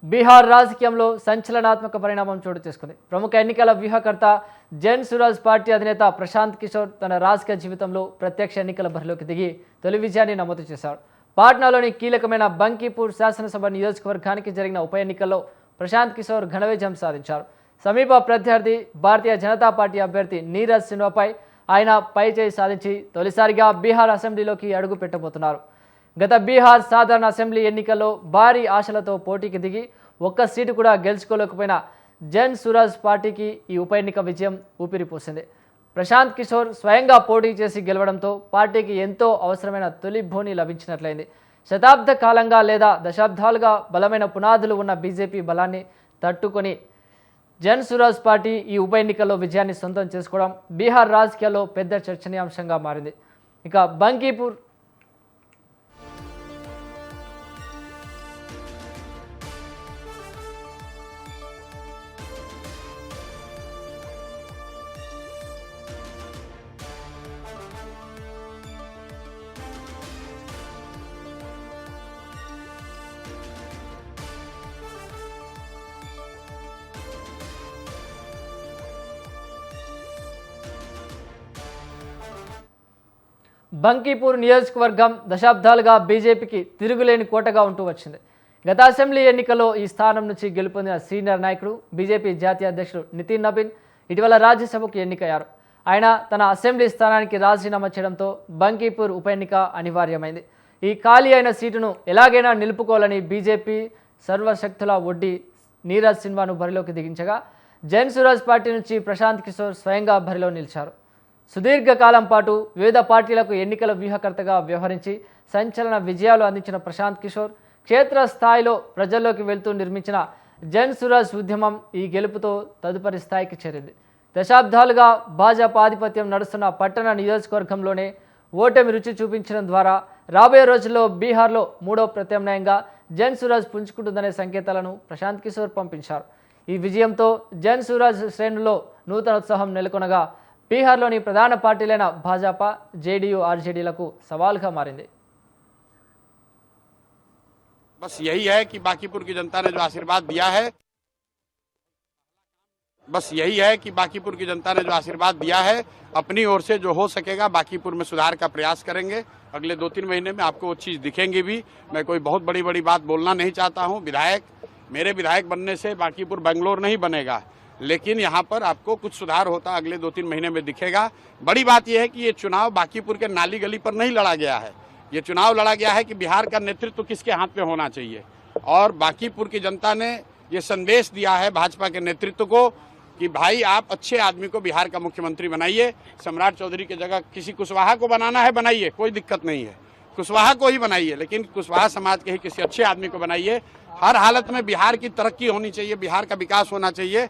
బీహార్ రాజకీయంలో సంచలనాత్మక పరిణామం చోటు చేసుకుంది. ప్రముఖ ఎన్నికల వ్యూహకర్త జన్ సురాజ్ పార్టీ అధినేత ప్రశాంత్ కిషోర్ తన రాజకీయ జీవితంలో ప్రత్యక్ష ఎన్నికల బరిలోకి దిగి తొలి విజయాన్ని నమోదు చేశారు. పాట్నాలోని కీలకమైన బంకీపూర్ శాసనసభ నియోజకవర్గానికి జరిగిన ఉప ఎన్నికల్లో ప్రశాంత్ కిషోర్ ఘన విజయం సాధించారు. సమీప ప్రత్యర్థి భారతీయ జనతా పార్టీ అభ్యర్థి నీరజ్ సిన్హాపై ఆయన పైచేయి సాధించి తొలిసారిగా బీహార్ అసెంబ్లీలోకి అడుగు పెట్టబోతున్నారు. గత బీహార్ సాధారణ అసెంబ్లీ ఎన్నికల్లో భారీ ఆశలతో పోటీకి దిగి ఒక్క సీటు కూడా గెలుచుకోలేకపోయిన జన్ సురాజ్ పార్టీకి ఈ ఉప ఎన్నిక విజయం ఊపిరిపోసింది. ప్రశాంత్ కిషోర్ స్వయంగా పోటీ చేసి గెలవడంతో పార్టీకి ఎంతో అవసరమైన తొలి బోని లభించినట్లయింది. శతాబ్ద కాలంగా లేదా దశాబ్దాలుగా బలమైన పునాదులు ఉన్న బీజేపీ బలాన్ని తట్టుకొని జన్ సురాజ్ పార్టీ ఈ ఉప ఎన్నికల్లో విజయాన్ని సొంతం చేసుకోవడం బీహార్ రాజకీయాల్లో పెద్ద చర్చనీయాంశంగా మారింది. ఇక బంకీపూర్ బంకీపూర్ నియోజకవర్గం దశాబ్దాలుగా బీజేపీకి తిరుగులేని కోటగా ఉంటూ వచ్చింది. గత అసెంబ్లీ ఎన్నికల్లో ఈ స్థానం నుంచి గెలుపొందిన సీనియర్ నాయకుడు బీజేపీ జాతీయ అధ్యక్షుడు నితిన్ నబీన్ ఇటీవల రాజ్యసభకు ఎన్నికయ్యారు. ఆయన తన అసెంబ్లీ స్థానానికి రాజీనామా చేయడంతో బంకీపూర్ ఉప ఎన్నిక అనివార్యమైంది. ఈ ఖాళీ అయిన సీటును ఎలాగైనా నిలుపుకోవాలని బీజేపీ సర్వశక్తులా ఒడ్డి నీరజ్ సిన్హాను బరిలోకి దిగించగా జన్ సురాజ్ పార్టీ నుంచి ప్రశాంత్ కిషోర్ స్వయంగా బరిలో నిలిచారు. సుదీర్ఘకాలం పాటు వివిధ పార్టీలకు ఎన్నికల వ్యూహకర్తగా వ్యవహరించి సంచలన విజయాలు అందించిన ప్రశాంత్ కిషోర్ క్షేత్రస్థాయిలో ప్రజల్లోకి వెళ్తూ నిర్మించిన జన్ సురాజ్ ఉద్యమం ఈ గెలుపుతో తదుపరి స్థాయికి చేరింది. దశాబ్దాలుగా భాజపా ఆధిపత్యం నడుస్తున్న పట్టణ నియోజకవర్గంలోనే ఓటమి రుచి చూపించడం ద్వారా రాబోయే రోజుల్లో బీహార్లో మూడో ప్రత్యామ్నాయంగా జన్ సురాజ్ పుంజుకుంటుందనే సంకేతాలను ప్రశాంత్ కిషోర్ పంపించారు. ఈ విజయంతో జన్ సురాజ్ శ్రేణుల్లో నూతన ఉత్సాహం నెలకొనగా బీహార్లోని ప్రధాన పార్టీలైన భాజపా, జేడీయూ, ఆర్జేడీలకు సవాల్గా మారింది. बस यही है कि बांकीपुर की जनता ने जो आशीर्वाद दिया है अपनी ओर से जो हो सकेगा बांकीपुर में सुधार का प्रयास करेंगे. अगले 2-3 महीने में आपको वो चीज दिखेंगी भी. मैं कोई बहुत बड़ी बड़ी बात बोलना नहीं चाहता हूँ. मेरे विधायक बनने से बांकीपुर बेंगलोर नहीं बनेगा, लेकिन यहाँ पर आपको कुछ सुधार होता अगले 2-3 महीने में दिखेगा. बड़ी बात यह है कि ये चुनाव बांकीपुर के नाली गली पर नहीं लड़ा गया है. ये चुनाव लड़ा गया है कि बिहार का नेतृत्व किसके हाथ में होना चाहिए. और बांकीपुर की जनता ने ये संदेश दिया है भाजपा के नेतृत्व को कि भाई आप अच्छे आदमी को बिहार का मुख्यमंत्री बनाइए. सम्राट चौधरी की जगह किसी कुशवाहा को बनाना है, बनाइए, कोई दिक्कत नहीं है. कुशवाहा को ही बनाइए, लेकिन कुशवाहा समाज के ही किसी अच्छे आदमी को बनाइए. हर हालत में बिहार की तरक्की होनी चाहिए, बिहार का विकास होना चाहिए.